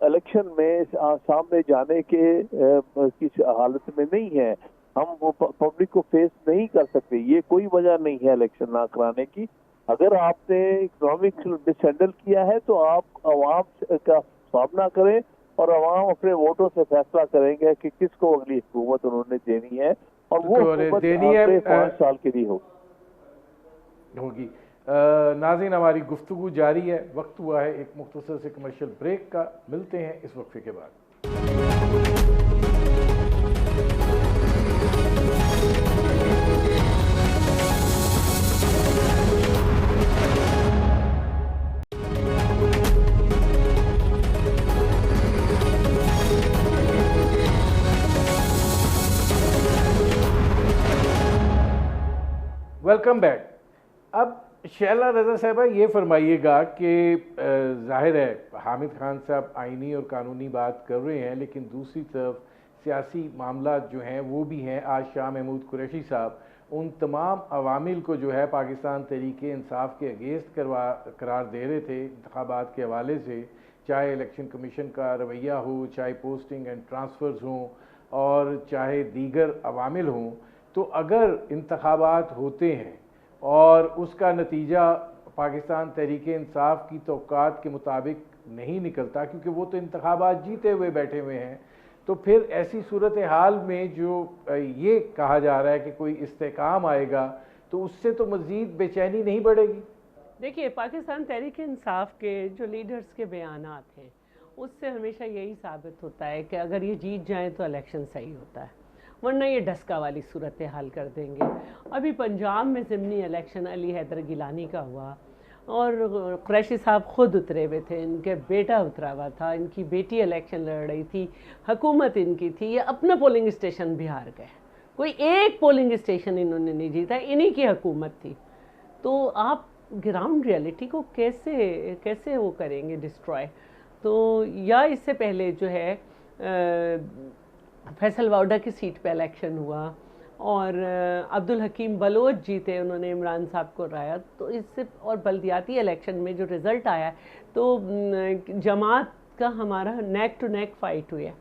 इलेक्शन में सामने जाने के किस हालत में नहीं है। हम वो पब्लिक को फेस नहीं कर सकते, ये कोई वजह नहीं है इलेक्शन ना कराने की। अगर आपने इकोनॉमिक डिसहैंडल किया है तो आप आवाम का सामना करें और आवाम अपने वोटों से फैसला करेंगे कि किसको अगली हुकूमत उन्होंने देनी है, और वो हुकूमत अगले 5 साल के लिए होगी। नाज़रीन, हमारी गुफ्तगू जारी है। वक्त हुआ है एक मुख्तसर से कमर्शियल ब्रेक का। मिलते हैं इस वक्फे के बाद। Welcome back. अब शैला रज़ा साहबा, ये फरमाइएगा कि ज़ाहिर है हामिद खान साहब आइनी और कानूनी बात कर रहे हैं, लेकिन दूसरी तरफ सियासी मामला जो हैं वो भी हैं। आज शाह महमूद कुरैशी साहब उन तमाम अवामिल को जो है पाकिस्तान तहरीक इंसाफ के अगेंस्ट करार दे रहे थे इंतखाबात के हवाले से, चाहे इलेक्शन कमीशन का रवैया हो, चाहे पोस्टिंग एंड ट्रांसफ़र्स हों, और चाहे दीगर अवामिल हों। तो अगर इंतखाबात होते हैं और उसका नतीजा पाकिस्तान तहरीक इंसाफ की तौक़ात के मुताबिक नहीं निकलता, क्योंकि वो तो इंतखाबात जीते हुए बैठे हुए हैं, तो फिर ऐसी सूरत हाल में जो ये कहा जा रहा है कि कोई इस्तेकाम आएगा, तो उससे तो मज़ीद बेचैनी नहीं बढ़ेगी? देखिए, पाकिस्तान तहरीक इंसाफ के जो लीडर्स के बयानात हैं उससे हमेशा यही साबित होता है कि अगर ये जीत जाएँ तो इलेक्शन सही होता है, वरना ये डस्का वाली सूरत हाल कर देंगे। अभी पंजाब में ज़िमनी इलेक्शन अली हैदर गिलानी का हुआ और कुरैशी साहब ख़ुद उतरे हुए थे, इनके बेटा उतरा हुआ था, इनकी बेटी इलेक्शन लड़ रही थी, हुकूमत इनकी थी, ये अपना पोलिंग स्टेशन भी हार गए, कोई एक पोलिंग स्टेशन इन्होंने नहीं जीता, इन्हीं की हुकूमत थी। तो आप ग्राउंड रियलिटी को कैसे वो करेंगे डिस्ट्रॉय? तो या इससे पहले जो है फैसल वाउडा की सीट पे इलेक्शन हुआ और अब्दुल हकीम बलोच जीते, उन्होंने इमरान साहब को हराया। तो इससे और बल्दियाती इलेक्शन में जो रिज़ल्ट आया तो जमात का हमारा नेक टू नेक फ़ाइट हुई है।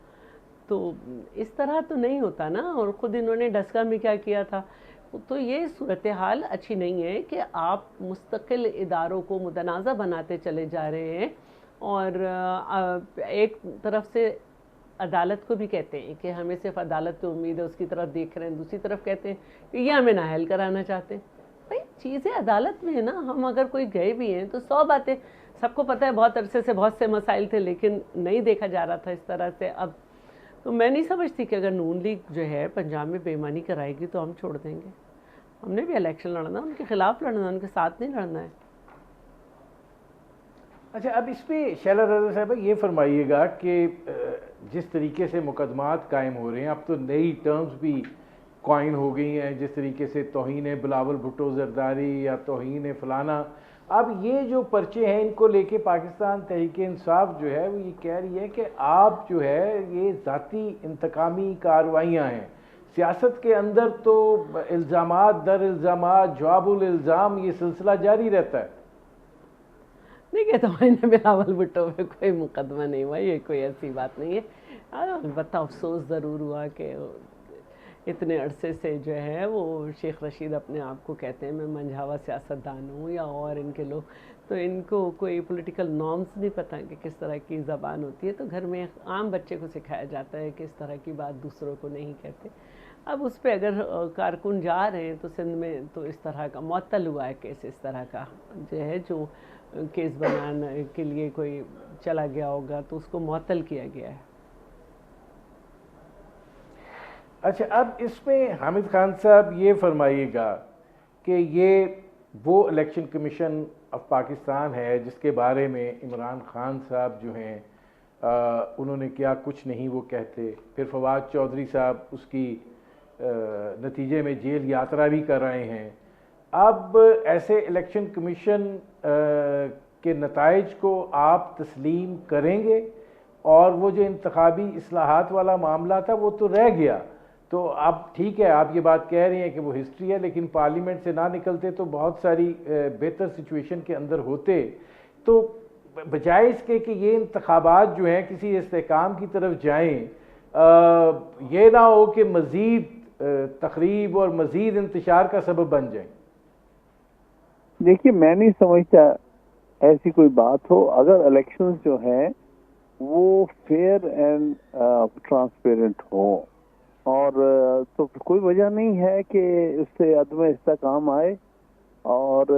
तो इस तरह तो नहीं होता ना। और ख़ुद इन्होंने डस्का में क्या किया था। तो ये सूरत हाल अच्छी नहीं है कि आप मुस्तकिल इदारों को मुतनाज़ा बनाते चले जा रहे हैं और एक तरफ से अदालत को भी कहते हैं कि हमें सिर्फ अदालत पे उम्मीद है, उसकी तरफ देख रहे हैं, दूसरी तरफ कहते हैं कि ये हमें नाअहल कराना चाहते हैं। भाई चीज़ें अदालत में है ना। हम अगर कोई गए भी हैं तो 100 बातें सबको पता है, बहुत अरसे से बहुत से मसाइल थे लेकिन नहीं देखा जा रहा था इस तरह से। अब तो मैं नहीं समझती कि अगर नून लीग जो है पंजाब में बेईमानी कराएगी तो हम छोड़ देंगे। हमने भी इलेक्शन लड़ना, उनके खिलाफ लड़ना, उनके साथ नहीं लड़ना है। अच्छा, अब इस पर शैला रज़ा साहब ये फरमाइएगा कि जिस तरीके से मुकदमात कायम हो रहे हैं, अब तो नई टर्म्स भी कॉइन हो गई हैं, जिस तरीके से तौहीन बिलावल भुट्टो जरदारी या तौहीन फलाना। अब ये जो पर्चे हैं इनको लेके पाकिस्तान तहरीक इंसाफ जो है वो ये कह रही है कि आप जो है ये ज़ाती इंतकामी कार्रवाइयाँ हैं। सियासत के अंदर तो इल्ज़ामात दर इल्ज़ामात, जवाबुल इल्ज़ाम, ये सिलसिला जारी रहता है। देखिए, तो मैंने बिलावल भुट्टो पे कोई मुकदमा नहीं हुआ, ये कोई ऐसी बात नहीं है। अलबत्ता अफसोस ज़रूर हुआ कि इतने अरसे से जो है वो शेख रशीद अपने आप को कहते हैं मैं मंझावा सियासतदान हूँ या और इनके लोग, तो इनको कोई पॉलिटिकल नॉर्म्स नहीं पता कि किस तरह की ज़बान होती है। तो घर में आम बच्चे को सिखाया जाता है कि इस तरह की बात दूसरों को नहीं कहते। अब उस पर अगर कारकुन जा रहे हैं तो सिंध में तो इस तरह का मुअत्तल हुआ है केस, इस तरह का जो है जो केस बनाने के लिए कोई चला गया होगा तो उसको मुअत्तल किया गया है। अच्छा, अब इसमें हामिद खान साहब ये फरमाइएगा कि ये वो इलेक्शन कमीशन ऑफ पाकिस्तान है जिसके बारे में इमरान खान साहब जो हैं उन्होंने क्या कुछ नहीं वो कहते, फिर फवाद चौधरी साहब उसकी नतीजे में जेल यात्रा भी कर रहे हैं। अब ऐसे इलेक्शन कमीशन के नताइज को आप तस्लीम करेंगे और वो जो इंतखाबी इस्लाहात वाला मामला था वो तो रह गया। तो अब ठीक है, आप ये बात कह रही हैं कि वो हिस्ट्री है, लेकिन पार्लियामेंट से ना निकलते तो बहुत सारी बेहतर सिचुएशन के अंदर होते। तो बजाय इसके कि ये इंतखाबात जो हैं किसी इस्तेहकाम की तरफ जाएं, ये ना हो कि मज़ीद तकरीब और मज़ीद इंतशार का सबब बन जाए। देखिए, मैं नहीं समझता ऐसी कोई बात हो। अगर इलेक्शंस जो हैं वो फेयर एंड ट्रांसपेरेंट हो, और तो कोई वजह नहीं है कि उससे अदम इस्तेहकाम आए। और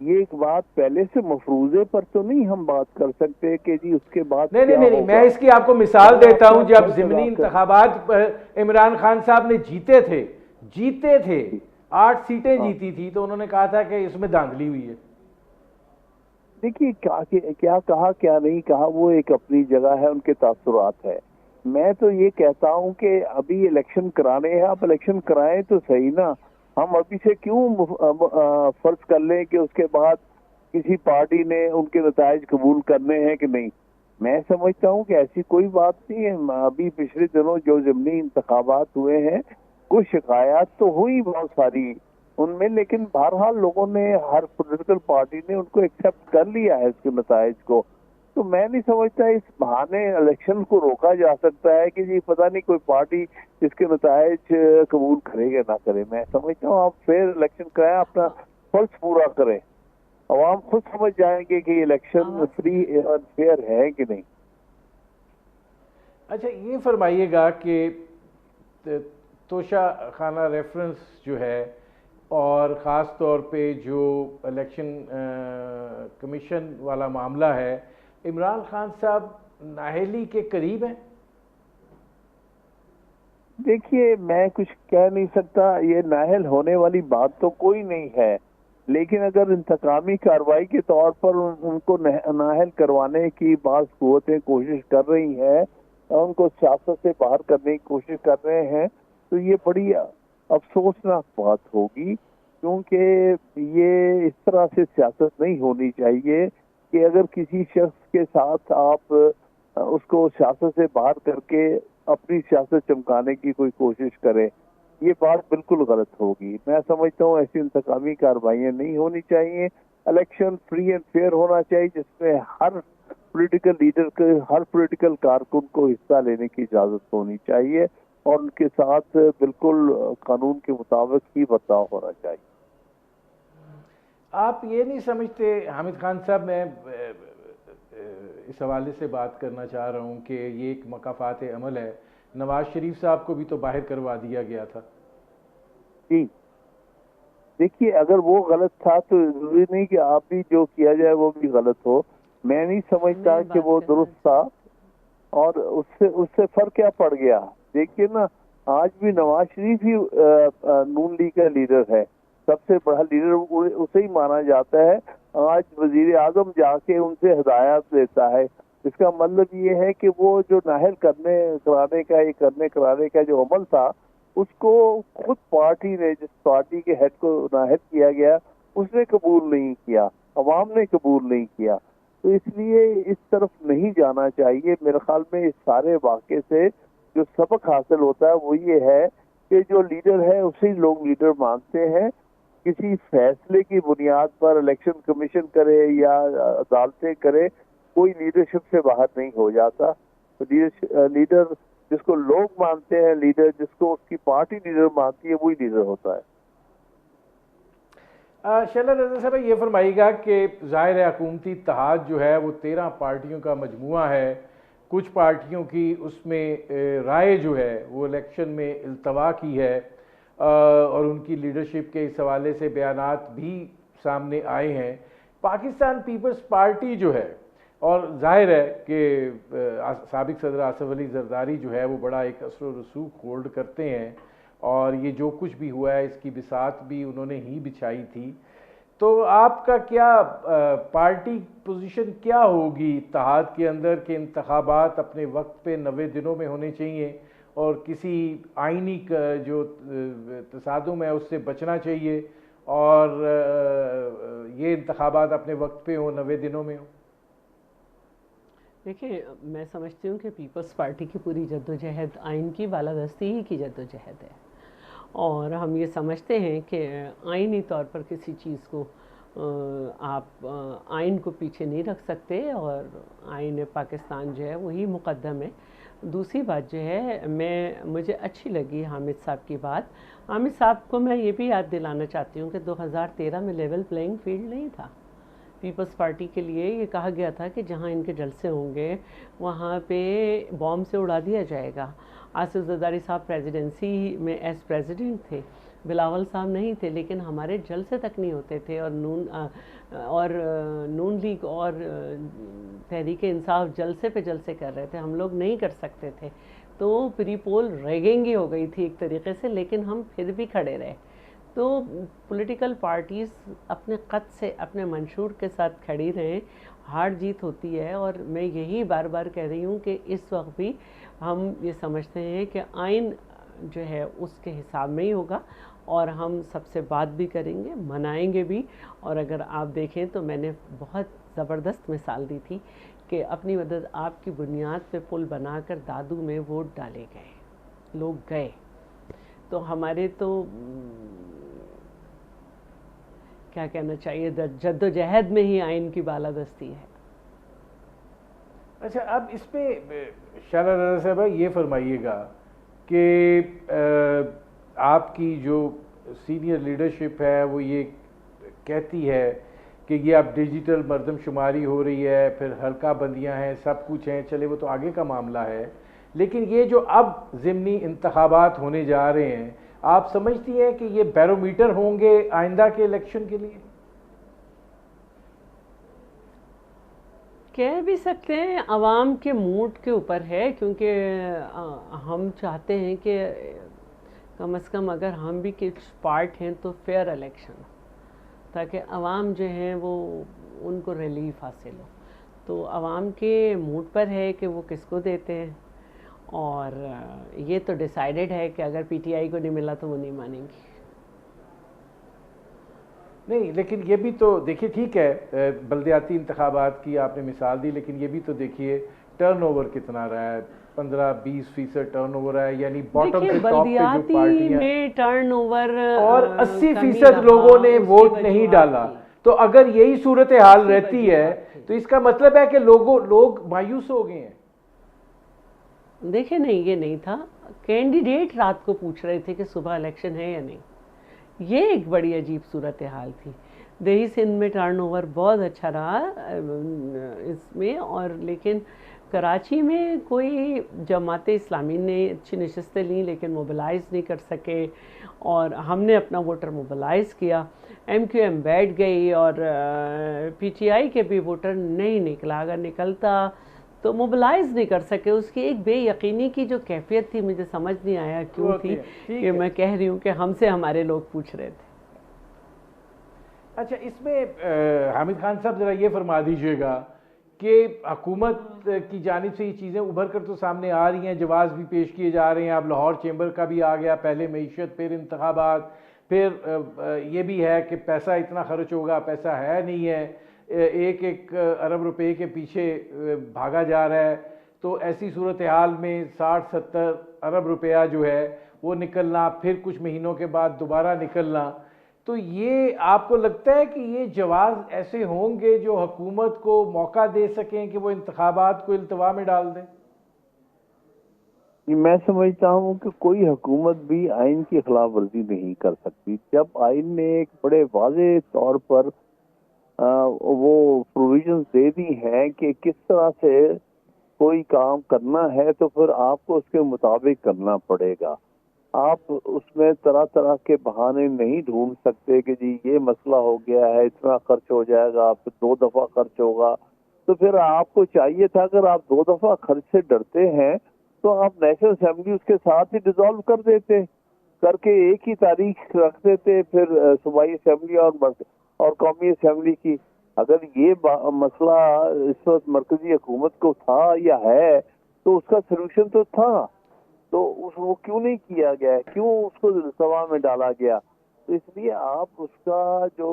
ये एक बात पहले से मफरूजे पर तो नहीं हम बात कर सकते कि जी उसके बाद नहीं क्या नहीं नहीं, होगा। मैं इसकी आपको मिसाल देता हूं। जब ज़िमनी इंतखाबात इमरान खान साहब ने जीते थे 8 सीटें जीती थी, तो उन्होंने कहा था कि इसमें धांधली हुई है। देखिए, क्या कहा क्या नहीं कहा वो एक अपनी जगह है, उनके तासुरात है। मैं तो ये कहता हूं कि अभी इलेक्शन कराने हैं, आप इलेक्शन कराएं तो सही ना। हम अभी से क्यों फर्ज कर लें कि उसके बाद किसी पार्टी ने उनके नताइज कबूल करने हैं कि नहीं। मैं समझता हूं कि ऐसी कोई बात नहीं है। अभी पिछले दिनों जो ज़िमनी इंतखाबात हुए हैं, कुछ शिकायत तो हुई बहुत सारी उनमें, लेकिन बहरहाल लोगों ने, हर पॉलिटिकल पार्टी ने उनको एक्सेप्ट कर लिया है उसके नताइज को। तो मैं नहीं समझता इस बहाने इलेक्शन को रोका जा सकता है कि जी पता नहीं कोई पार्टी इसके नताइज कबूल करेगा ना करे। मैं समझता हूँ आप फेयर इलेक्शन कराएं, अपना फर्ज पूरा करें। अवाम खुद समझ जाएंगे कि इलेक्शन फ्री और फेयर है कि नहीं। अच्छा, ये फरमाइएगा कि तोशा खाना रेफरेंस जो है, और ख़ास तौर पे जो इलेक्शन कमीशन वाला मामला है, इमरान खान साहब नाअहली के करीब हैं? देखिए, मैं कुछ कह नहीं सकता, ये नाअहल होने वाली बात तो कोई नहीं है, लेकिन अगर इंतकामी कार्रवाई के तौर पर उनको नाअहल करवाने की बात कुव्वतें कोशिश कर रही हैं और उनको सियासत से बाहर करने की कोशिश कर रहे हैं, तो ये बड़ी अफसोसनाक बात होगी। क्योंकि ये इस तरह से सियासत नहीं होनी चाहिए कि अगर किसी शख्स के साथ आप उसको सियासत से बाहर करके अपनी सियासत चमकाने की कोई कोशिश करें, ये बात बिल्कुल गलत होगी। मैं समझता हूँ ऐसी इंतकामी कार्रवाइयाँ नहीं होनी चाहिए। इलेक्शन फ्री एंड फेयर होना चाहिए, जिसमें हर पॉलिटिकल लीडर के, हर पॉलिटिकल कारकुन को हिस्सा लेने की इजाजत होनी चाहिए, और उनके साथ बिल्कुल कानून के मुताबिक ही बर्ताव होना चाहिए। आप ये नहीं समझते हामिद खान साहब, मैं इस हवाले से बात करना चाह रहा हूँ कि ये एक मकाफात अमल है। नवाज शरीफ साहब को भी तो बाहर करवा दिया गया था। जी, देखिए, अगर वो गलत था तो जरूरी नहीं कि आप भी जो किया जाए वो भी गलत हो। मैं नहीं समझता कि वो दुरुस्त था, और उससे फर्क क्या पड़ गया। देखिए ना, आज भी नवाज शरीफ ही नून लीग का लीडर है, सबसे बड़ा लीडर उसे ही माना जाता है। आज वजीर आजम जाके उनसे हिदायत लेता है। इसका मतलब ये है कि वो जो नाहल करने कराने का जो अमल था, उसको खुद पार्टी ने, जिस पार्टी के हेड को नाहल किया गया, उसने कबूल नहीं किया, अवाम ने कबूल नहीं किया। तो इसलिए इस तरफ नहीं जाना चाहिए। मेरे ख्याल में इस सारे वाक़े से जो सबक हासिल होता है वो ये है कि जो लीडर है उसे लोग लीडर मानते हैं। किसी फैसले की बुनियाद पर इलेक्शन कमीशन करे या अदालतें करे, कोई लीडरशिप से बाहर नहीं हो जाता। तो लीडर जिसको लोग मानते हैं, लीडर जिसको उसकी पार्टी लीडर मानती है, वही लीडर होता है। शैला रज़ा साहब, ये फरमाइएगा कि ज़ाहिर है हुकूमती इत्तेहाद जो है वो 13 पार्टियों का मजमूआ है। कुछ पार्टियों की उसमें राय जो है वो इलेक्शन में इल्तवा की है, और उनकी लीडरशिप के इस हवाले से बयानात भी सामने आए हैं। पाकिस्तान पीपल्स पार्टी जो है, और जाहिर है कि साबिक सदर आसिफ अली जरदारी जो है वो बड़ा एक असर व रसूख होल्ड करते हैं, और ये जो कुछ भी हुआ है इसकी बिसात भी उन्होंने ही बिछाई थी। तो आपका क्या पार्टी पोजीशन क्या होगी इत्तेहाद के अंदर कि इंतखाबात अपने वक्त पे 90 दिनों में होने चाहिए, और किसी आइनी जो तसादुम है उससे बचना चाहिए, और ये इंतखाबात अपने वक्त पे हो, 90 दिनों में हो? देखिए, मैं समझती हूँ कि पीपल्स पार्टी की पूरी जद्दोजहद आइन की बालादस्ती ही की जद्दोजहद है, और हम ये समझते हैं कि आइनी तौर पर किसी चीज़ को आप आइन को पीछे नहीं रख सकते, और आइन पाकिस्तान जो है वही मुकद्दम है। दूसरी बात जो है, मुझे अच्छी लगी हामिद साहब की बात। हामिद साहब को मैं ये भी याद दिलाना चाहती हूँ कि 2013 में लेवल प्लेइंग फील्ड नहीं था। पीपल्स पार्टी के लिए ये कहा गया था कि जहाँ इनके जलसे होंगे वहाँ पे बॉम्ब से उड़ा दिया जाएगा। आसिफ जरदारी साहब प्रेसिडेंसी में एज प्रेसिडेंट थे, बिलावल साहब नहीं थे, लेकिन हमारे जलसे तक नहीं होते थे, और नून लीग और तहरीक इंसाफ जलसे पे जलसे कर रहे थे, हम लोग नहीं कर सकते थे। तो प्री पोल रैगिंग ही हो गई थी एक तरीके से, लेकिन हम फिर भी खड़े रहे। तो पॉलिटिकल पार्टीज़ अपने कद से, अपने मंशूर के साथ खड़ी रहें, हार जीत होती है। और मैं यही बार बार कह रही हूँ कि इस वक्त भी हम ये समझते हैं कि आइन जो है उसके हिसाब में ही होगा, और हम सबसे बात भी करेंगे, मनाएंगे भी। और अगर आप देखें तो मैंने बहुत ज़बरदस्त मिसाल दी थी कि अपनी मदद आपकी बुनियाद पे पुल बनाकर दादू में वोट डाले गए, लोग गए। तो हमारे तो क्या कहना चाहिए, जद्दोजहद में ही आइन की बालादस्ती है। अच्छा, अब इस पे शाला रज़ा साहब ये फरमाइएगा कि आपकी जो सीनियर लीडरशिप है वो ये कहती है कि ये अब डिजिटल मरदमशुमारी हो रही है, फिर हल्का बंदियाँ हैं, सब कुछ हैं, चले वो तो आगे का मामला है, लेकिन ये जो अब ज़िमनी इंतखाबात होने जा रहे हैं, आप समझती हैं कि ये बैरोमीटर होंगे आइंदा के इलेक्शन के लिए? कह भी सकते हैं, आवाम के मूड के ऊपर है, क्योंकि हम चाहते हैं कि कम से कम अगर हम भी कुछ पार्ट हैं तो फेयर इलेक्शन, ताकि आवाम जो हैं वो उनको रिलीफ हासिल हो। तो आवाम के मूड पर है कि वो किसको देते हैं, और ये तो डिसाइडेड है कि अगर पीटीआई को नहीं मिला तो वो नहीं मानेंगी। नहीं, लेकिन ये भी तो देखिए, ठीक है बल्दियाती इंतखाबात की आपने मिसाल दी, लेकिन ये भी तो देखिए टर्नओवर कितना रहा है, 15-20% टर्नओवर है, यानी बॉटम से टॉप पे जो पार्टियां में टर्नओवर और 80% लोगों ने वोट नहीं डाला। तो अगर यही सूरत हाल रहती है तो इसका मतलब है कि लोग मायूस हो गए हैं। देखिए, नहीं, ये नहीं था। कैंडिडेट रात को पूछ रहे थे कि सुबह इलेक्शन है या नहीं। ये एक बड़ी अजीब सूरत हाल थी। दिल्ली सिंध में टर्नओवर बहुत अच्छा रहा इसमें, और लेकिन कराची में कोई जमात इस्लामी ने अच्छी नशस्तें ली, लेकिन मोबिलाइज़ नहीं कर सके, और हमने अपना वोटर मोबिलाइज़ किया। MQM बैठ गई, और PTI के भी वोटर नहीं निकला। अगर निकलता तो मोबिलाइज़ नहीं कर सके। उसकी एक बेयकीनी की जो कैफियत थी, मुझे समझ नहीं आया क्यों थी, कि मैं कह रही हूँ कि हमसे हमारे लोग पूछ रहे थे। अच्छा, इसमें हामिद खान साहब ज़रा ये फरमा दीजिएगा कि हुकूमत की जानिब से ये चीज़ें उभर कर तो सामने आ रही हैं, जवाब भी पेश किए जा रहे हैं। अब लाहौर चैम्बर का भी आ गया, पहले मईशत, फिर इंतखाबात, फिर ये भी है कि पैसा इतना खर्च होगा, पैसा है नहीं है, 1 अरब रुपए के पीछे भागा जा रहा है। तो ऐसी सूरत हाल में 60-70 अरब रुपया जो है वो निकलना, फिर कुछ महीनों के बाद दोबारा निकलना, तो ये आपको लगता है कि ये जवाब ऐसे होंगे जो हुकूमत को मौका दे सकें कि वो इंतखाबात को इल्तवा में डाल दें? मैं समझता हूँ कि कोई हुकूमत भी आइन की खिलाफ वर्जी नहीं कर सकती। जब आइन ने एक बड़े वाज़ेह तौर पर वो प्रोविजंस दे दी हैं कि किस तरह से कोई काम करना है, तो फिर आपको उसके मुताबिक करना पड़ेगा। आप उसमें तरह तरह के बहाने नहीं ढूंढ सकते कि जी ये मसला हो गया है, इतना खर्च हो जाएगा, फिर 2 दफा खर्च होगा। तो फिर आपको चाहिए था, अगर आप 2 दफा खर्च से डरते हैं तो आप नेशनल असेंबली उसके साथ ही डिसॉल्व कर देते, करके एक ही तारीख रख देते, फिर सूबाई असेंबली और कौमी असेंबली की। अगर ये मसला इस वक्त मरकजी हुकूमत को था या है, तो उसका सोल्यूशन तो था, तो वो क्यों नहीं किया गया, क्यों उसको सभा में डाला गया? तो इसलिए आप उसका जो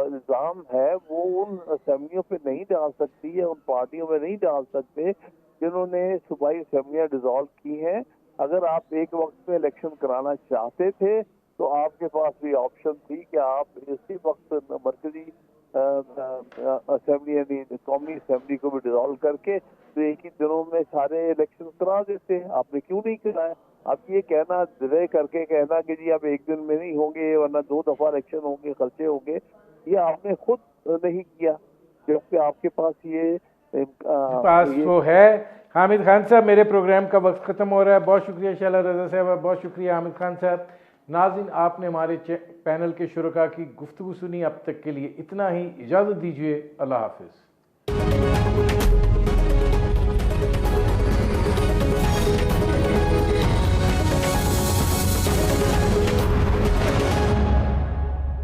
इल्ज़ाम है वो उन असेंबलियों पे नहीं डाल सकती है, उन पार्टियों में नहीं डाल सकते जिन्होंने सूबाई असेंबलियां डिसॉल्व की हैं। अगर आप एक वक्त में इलेक्शन कराना चाहते थे तो आपके पास भी ऑप्शन थी कि आप इसी वक्त मरकजी असेंबली यानी कौमी असेंबली को भी डिसॉल्व करके तो एक ही दिनों में सारे इलेक्शन करा देते। आपने क्यों नहीं कराया? अब ये कहना डिले करके कहना कि जी अब एक दिन में नहीं होंगे वरना 2 दफा इलेक्शन होंगे, खर्चे होंगे, ये आपने खुद नहीं किया क्योंकि आपके पास ये वो है। हामिद खान साहब, मेरे प्रोग्राम का वक्त ख़त्म हो रहा है। बहुत शुक्रिया शाला रज़ा साहब, बहुत शुक्रिया हामिद खान साहब। नाज़रीन, आपने हमारे पैनल के शुरका की गुफ्तगू सुनी। अब तक के लिए इतना ही, इजाज़त दीजिए। अल्लाह हाफ़िज़।